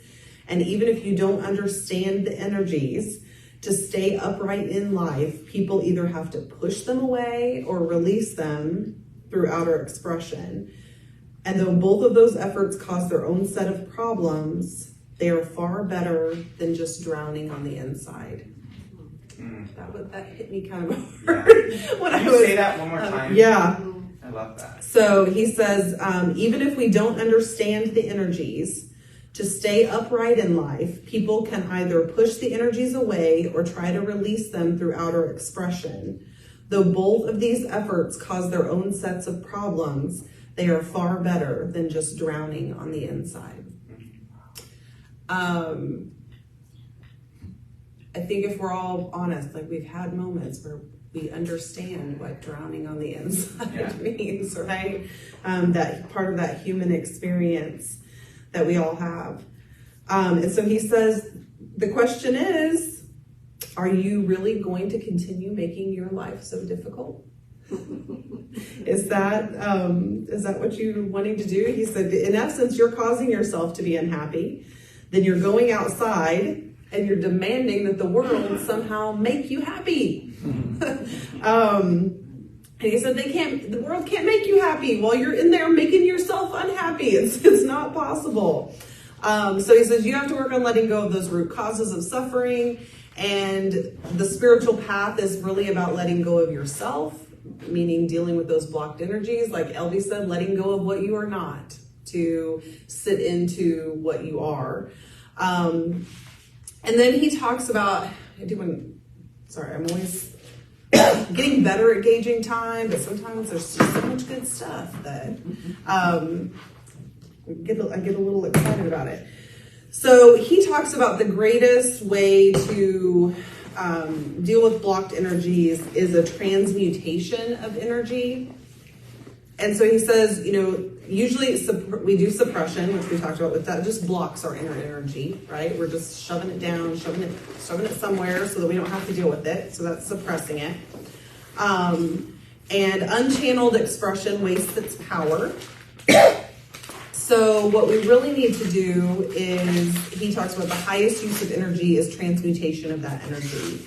And even if you don't understand the energies, to stay upright in life, people either have to push them away or release them through outer expression. And though both of those efforts cause their own set of problems, they are far better than just drowning on the inside. That hit me kind of hard. When Can you say that one more time? Yeah. I love that. So he says, even if we don't understand the energies, to stay upright in life, people can either push the energies away or try to release them through outer expression. Though both of these efforts cause their own sets of problems, they are far better than just drowning on the inside. I think if we're all honest, like we've had moments where we understand what drowning on the inside means, right? That part of that human experience that we all have. And so he says, the question is, are you really going to continue making your life so difficult? Is that what you're wanting to do? He said, in essence, you're causing yourself to be unhappy. Then you're going outside and you're demanding that the world somehow make you happy. And he said, the world can't make you happy while you're in there making yourself unhappy. It's not possible. So he says, you have to work on letting go of those root causes of suffering. And the spiritual path is really about letting go of yourself, meaning dealing with those blocked energies. Like Elvie said, letting go of what you are not to sit into what you are. And then he talks about I'm always getting better at gauging time, but sometimes there's just so much good stuff that I get a little excited about it. So he talks about the greatest way to deal with blocked energies is a transmutation of energy. And so he says, usually we do suppression, which we talked about with that, just blocks our inner energy, right? We're just shoving it down, shoving it somewhere so that we don't have to deal with it. So that's suppressing it. And unchanneled expression wastes its power. So what we really need to do is, he talks about the highest use of energy is transmutation of that energy.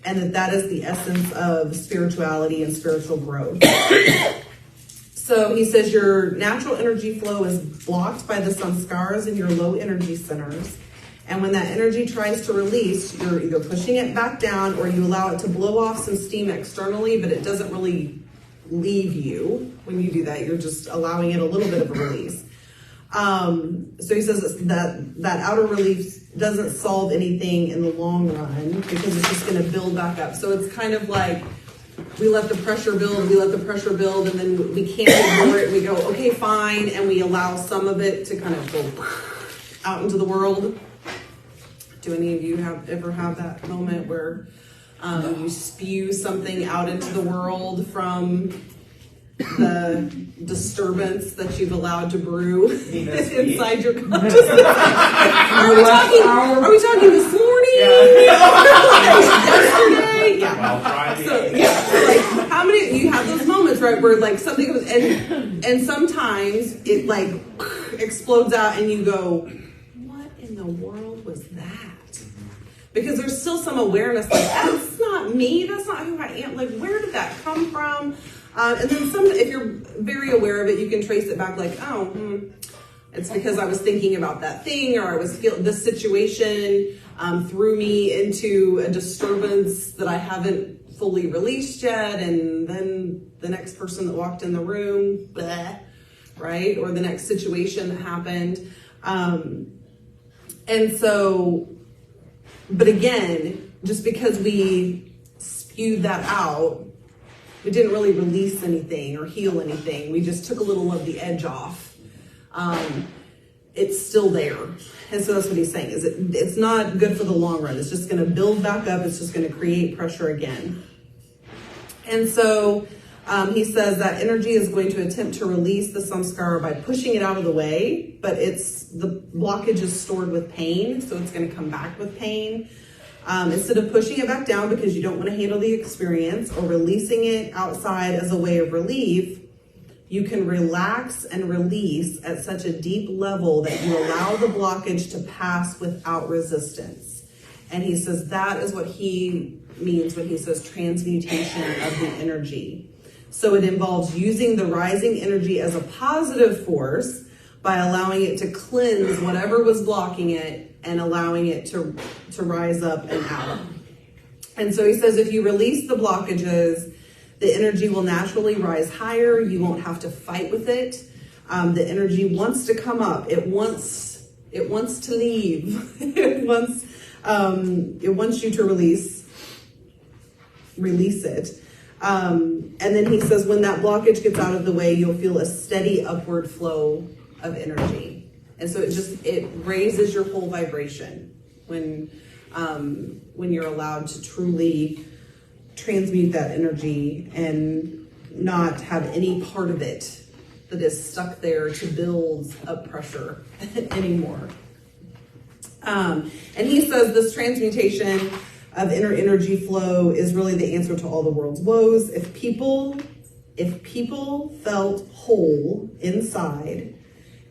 And that is the essence of spirituality and spiritual growth. So he says your natural energy flow is blocked by the sanskaras in your low energy centers. And when that energy tries to release, you're either pushing it back down or you allow it to blow off some steam externally, but it doesn't really leave you. When you do that, you're just allowing it a little bit of a release. So he says that outer release doesn't solve anything in the long run because it's just going to build back up. So it's kind of like we let the pressure build, and then we can't ignore it. We go, okay, fine, and we allow some of it to kind of go out into the world. Do any of you ever have that moment where you spew something out into the world from the disturbance that you've allowed to brew inside your consciousness? Are we talking this morning? Yesterday? Yeah. Well, Friday. So, like how many you have those moments, right, where like something goes and sometimes it like explodes out and you go, what in the world was that? Because there's still some awareness like, that's not me, that's not who I am. Like, where did that come from? And then if you're very aware of it, you can trace it back like, it's because I was thinking about that thing, or I was feeling this situation. threw me into a disturbance that I haven't fully released yet, and then the next person that walked in the room, bleh, right? Or the next situation that happened. And so, but again, just because we spewed that out, we didn't really release anything or heal anything. We just took a little of the edge off. It's still there. And so that's what he's saying, is it's not good for the long run. It's just going to build back up. It's just going to create pressure again. And so he says that energy is going to attempt to release the samskara by pushing it out of the way, but the blockage is stored with pain, so it's going to come back with pain. Instead of pushing it back down because you don't want to handle the experience or releasing it outside as a way of relief, you can relax and release at such a deep level that you allow the blockage to pass without resistance. And he says that is what he means when he says transmutation of the energy. So it involves using the rising energy as a positive force by allowing it to cleanse whatever was blocking it and allowing it to rise up and out. And so he says if you release the blockages, the energy will naturally rise higher. You won't have to fight with it. The energy wants to come up. It wants to leave. It wants you to release it. And then he says when that blockage gets out of the way, you'll feel a steady upward flow of energy. And so it raises your whole vibration when you're allowed to truly transmute that energy and not have any part of it that is stuck there to build up pressure anymore. And he says this transmutation of inner energy flow is really the answer to all the world's woes. If people felt whole inside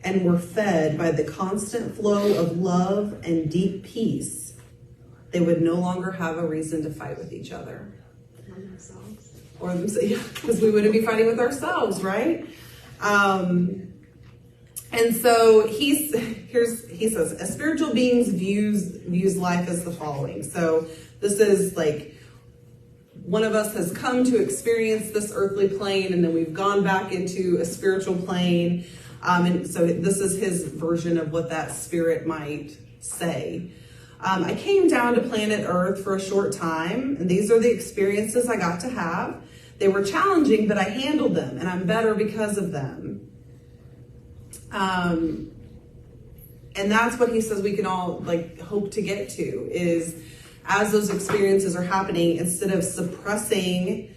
and were fed by the constant flow of love and deep peace, they would no longer have a reason to fight with each other. Or themselves, because we wouldn't be fighting with ourselves, right? And so he says, a spiritual being views life as the following. So this is like one of us has come to experience this earthly plane, and then we've gone back into a spiritual plane. And so this is his version of what that spirit might say. I came down to planet Earth for a short time, and these are the experiences I got to have. They were challenging, but I handled them, and I'm better because of them. And that's what he says we can all hope to get to, is as those experiences are happening, instead of suppressing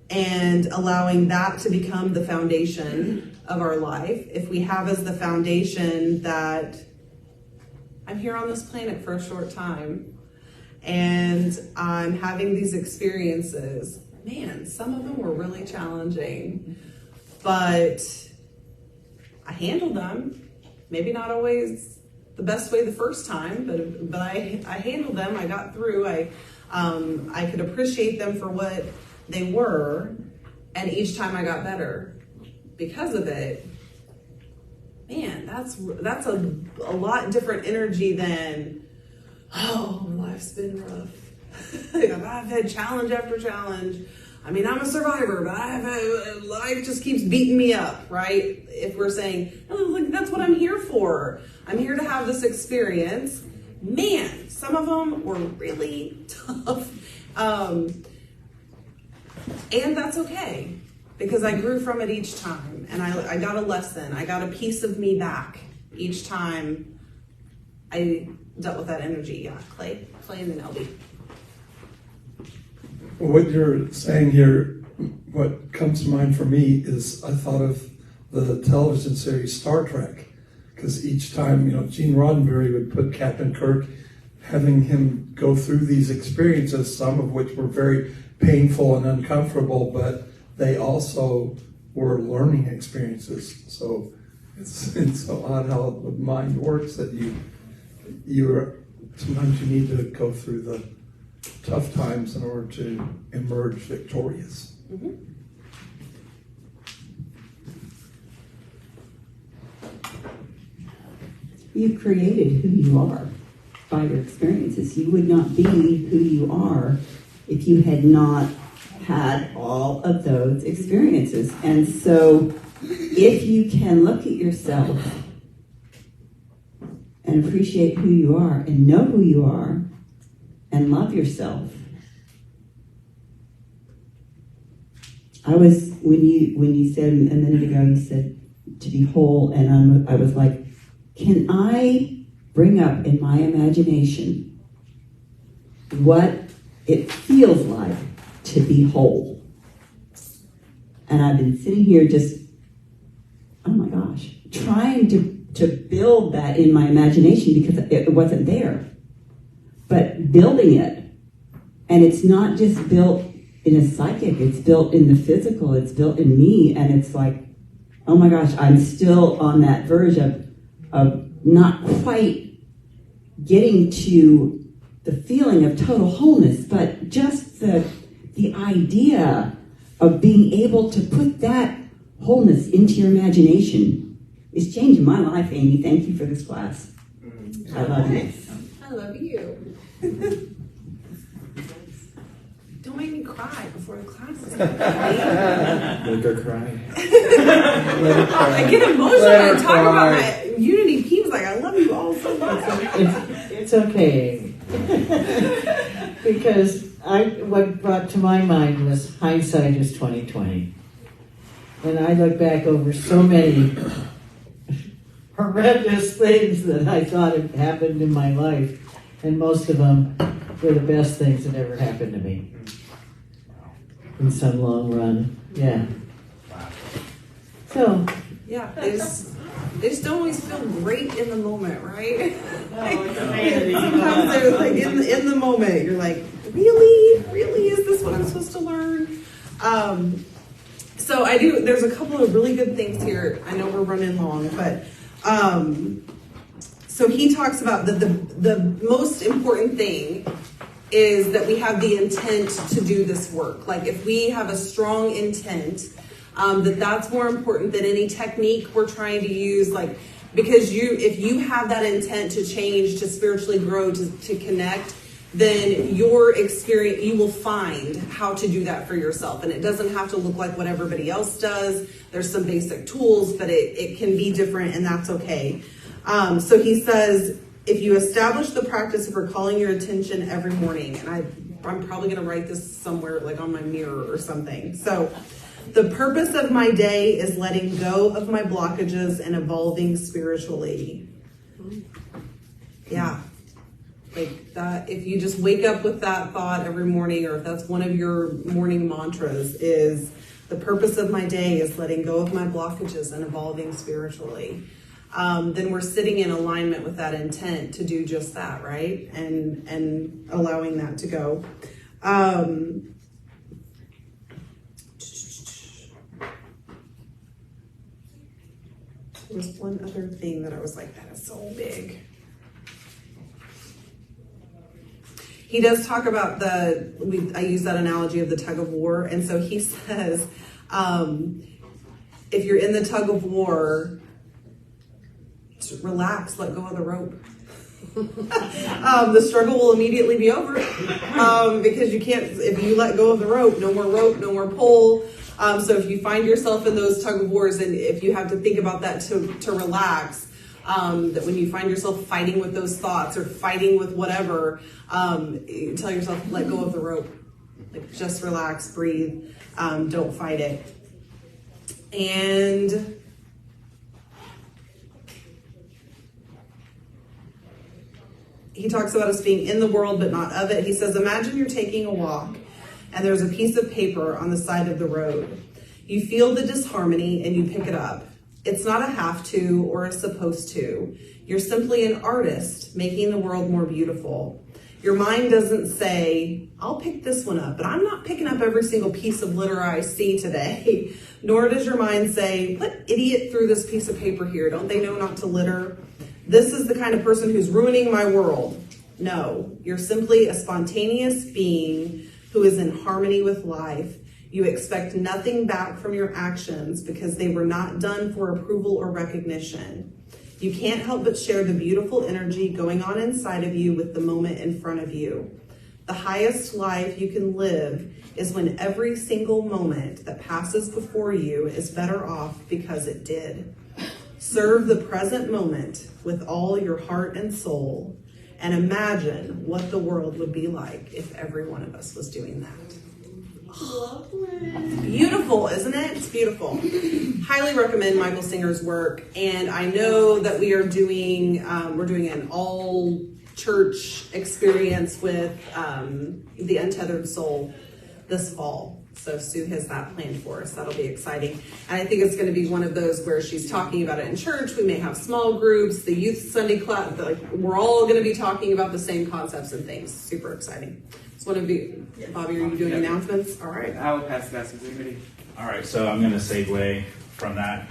and allowing that to become the foundation of our life, if we have as the foundation that I'm here on this planet for a short time and I'm having these experiences, man, some of them were really challenging, but I handled them. Maybe not always the best way the first time, but I handled them. I got through. I could appreciate them for what they were, and each time I got better because of it. Man, that's a lot different energy than, oh, life's been rough. I've had challenge after challenge. I mean, I'm a survivor, but life just keeps beating me up, right? If we're saying, oh, that's what I'm here for. I'm here to have this experience. Man, some of them were really tough. And that's okay, because I grew from it each time, and I got a lesson. I got a piece of me back each time I dealt with that energy. Yeah, Clay and then LB. What you're saying here, what comes to mind for me is I thought of the television series Star Trek, because each time, Gene Roddenberry would put Captain Kirk, having him go through these experiences, some of which were very painful and uncomfortable, but they also were learning experiences. So it's so odd how the mind works, that sometimes you need to go through the tough times in order to emerge victorious. Mm-hmm. You created who you are. by your experiences. You would not be who you are if you had not had all of those experiences. And so if you can look at yourself and appreciate who you are and know who you are and love yourself. When you said a minute ago, you said to be whole, and I was like, can I bring up in my imagination what it feels like to be whole? And I've been sitting here just, oh my gosh, trying to build that in my imagination because it wasn't there. But building it, and it's not just built in a psychic, it's built in the physical, it's built in me, and it's like, oh my gosh, I'm still on that verge of not quite getting to the feeling of total wholeness, but just the idea of being able to put that wholeness into your imagination is changing my life, Amy. Thank you for this class. I love you. I love you. Don't make me cry before the class is over. Make her cry. I get emotional when I talk about my Unity peeps. Like, I love you all so much. It's okay, because what brought to my mind was hindsight is 20/20, and I look back over so many horrendous things that I thought had happened in my life, and most of them were the best things that ever happened to me in some long run. Yeah. So. Yeah, they just don't always feel great in the moment, right? Sometimes they're like in the moment, you're like, really, is this what I'm supposed to learn? So there's a couple of really good things here. I know we're running long, but so he talks about the most important thing is that we have the intent to do this work. Like, if we have a strong intent, that's more important than any technique we're trying to use. Like, because if you have that intent to change, to spiritually grow, to connect, then your experience, you will find how to do that for yourself. And it doesn't have to look like what everybody else does. There's some basic tools, but it can be different, and that's okay. So he says, if you establish the practice of recalling your attention every morning, and I'm probably going to write this somewhere, like on my mirror or something. So, the purpose of my day is letting go of my blockages and evolving spiritually. Yeah. Like that, if you just wake up with that thought every morning, or if that's one of your morning mantras, is the purpose of my day is letting go of my blockages and evolving spiritually. Then we're sitting in alignment with that intent to do just that, right? And allowing that to go. There was one other thing that I was like, that is so big. He does talk about I use that analogy of the tug of war. And so he says, if you're in the tug of war, just relax, let go of the rope. The struggle will immediately be over because you can't, if you let go of the rope, no more pull. So if you find yourself in those tug of wars, and if you have to think about that to relax, that when you find yourself fighting with those thoughts or fighting with whatever, tell yourself, let go of the rope. Like, just relax, breathe, don't fight it. And he talks about us being in the world but not of it. He says, imagine you're taking a walk and there's a piece of paper on the side of the road. You feel the disharmony and you pick it up. It's not a have to or a supposed to. You're simply an artist making the world more beautiful. Your mind doesn't say, I'll pick this one up, but I'm not picking up every single piece of litter I see today. Nor does your mind say, what idiot threw this piece of paper here? Don't they know not to litter? This is the kind of person who's ruining my world. No, you're simply a spontaneous being who is in harmony with life. You expect nothing back from your actions because they were not done for approval or recognition. You can't help but share the beautiful energy going on inside of you with the moment in front of you. The highest life you can live is when every single moment that passes before you is better off because it did. Serve the present moment with all your heart and soul, and imagine what the world would be like if every one of us was doing that. Beautiful, isn't it? It's beautiful. Highly recommend Michael Singer's work, and I know that we are doing we're doing an all church experience with the Untethered Soul this fall. So Sue has that planned for us. That'll be exciting. And I think it's going to be one of those where she's talking about it in church. We may have small groups, the youth Sunday class. Like, we're all going to be talking about the same concepts and things. Super exciting. So one of you, Bobby, are you doing announcements? All right. I'll pass that to anybody. All right, so I'm going to segue from that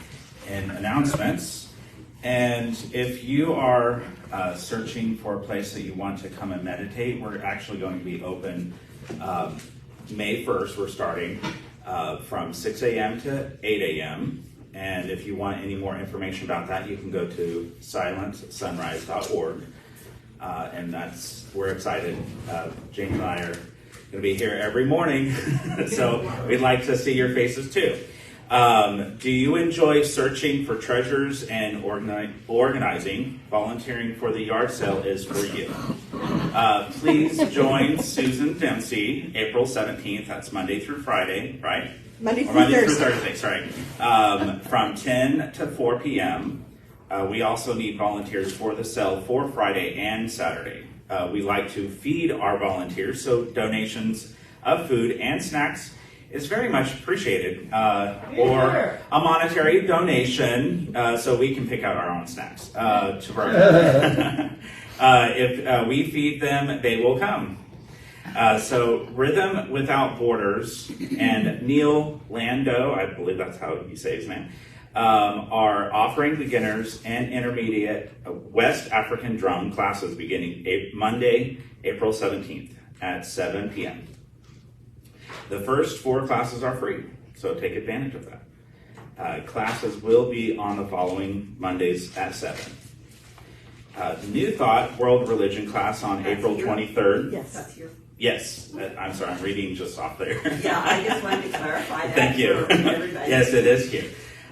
in announcements. And if you are searching for a place that you want to come and meditate, we're actually going to be open May 1st. We're starting from 6 a.m. to 8 a.m. And if you want any more information about that, you can go to silentsunrise.org. And we're excited. James and I are going to be here every morning, so we'd like to see your faces too. Do you enjoy searching for treasures and organizing? Volunteering for the yard sale is for you. Please join Susan Dempsey, April 17th. That's Monday through Friday, right? Monday through Thursday. Sorry. From 10 to 4 p.m. We also need volunteers for the sale for Friday and Saturday. We like to feed our volunteers, so donations of food and snacks is very much appreciated, or a monetary donation, so we can pick out our own snacks. If we feed them, they will come. So Rhythm Without Borders and Neil Lando, I believe that's how you say his name, are offering beginners and intermediate West African drum classes beginning Monday, April 17th at 7 p.m. The first 4 classes are free, so take advantage of that. Classes will be on the following Mondays at 7. New Thought World Religion class on April 23rd. Yes, that's here. Yes, I'm sorry, I'm reading just off there. Yeah, I just wanted to clarify that. Thank you. For everybody. Yes, it is here.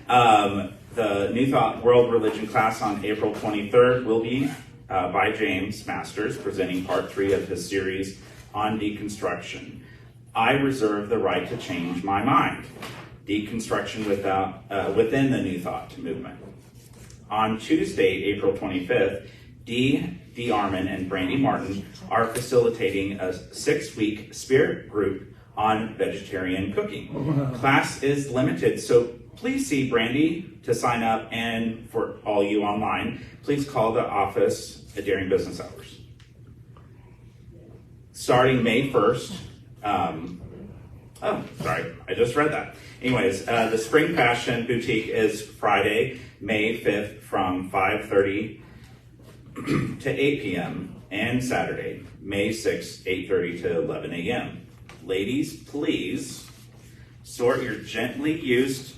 The New Thought World Religion class on April 23rd will be by James Masters, presenting part 3 of his series on deconstruction. I reserve the right to change my mind. Deconstruction within the New Thought movement. On Tuesday, April 25th, Dee Arman and Brandy Martin are facilitating a 6-week spirit group on vegetarian cooking. Class is limited, so please see Brandy to sign up, and for all you online, please call the office during business hours. Starting May 1st, I just read that. Anyways, the Spring Passion Boutique is Friday, May 5th from 5:30 to 8 p.m. and Saturday, May 6th, 8:30 to 11 a.m. Ladies, please sort your gently used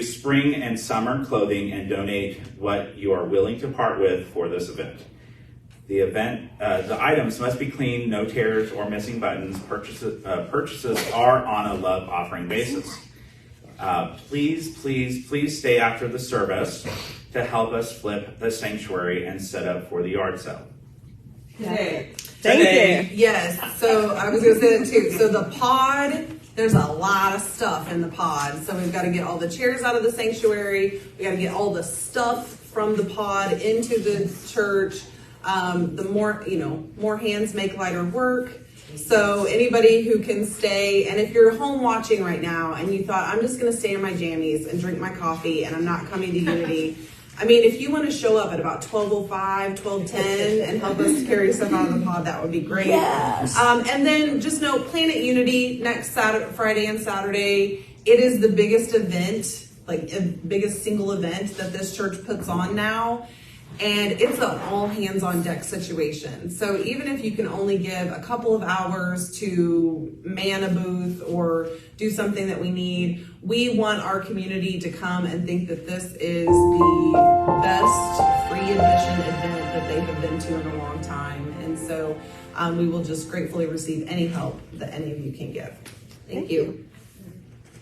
spring and summer clothing and donate what you are willing to part with for this event. The items must be clean, no tears or missing buttons. Purchases are on a love offering basis. Please stay after the service to help us flip the sanctuary and set up for the yard sale. Thank you. Yes. So I was going to say that too. So the pod, there's a lot of stuff in the pod. So we've got to get all the chairs out of the sanctuary. We got to get all the stuff from the pod into the church. The more hands make lighter work. So anybody who can stay, and if you're home watching right now and you thought, I'm just going to stay in my jammies and drink my coffee and I'm not coming to Unity. I mean, if you want to show up at about 12:05, 12:10 and help us carry stuff out of the pod, that would be great. Yes. And then just know, Planet Unity next Friday and Saturday, it is the biggest event, biggest single event that this church puts on now. And it's an all hands on deck situation. So even if you can only give a couple of hours to man a booth or do something that we need, we want our community to come and think that this is the best free admission event that they have been to in a long time. And so we will just gratefully receive any help that any of you can give. Thank you.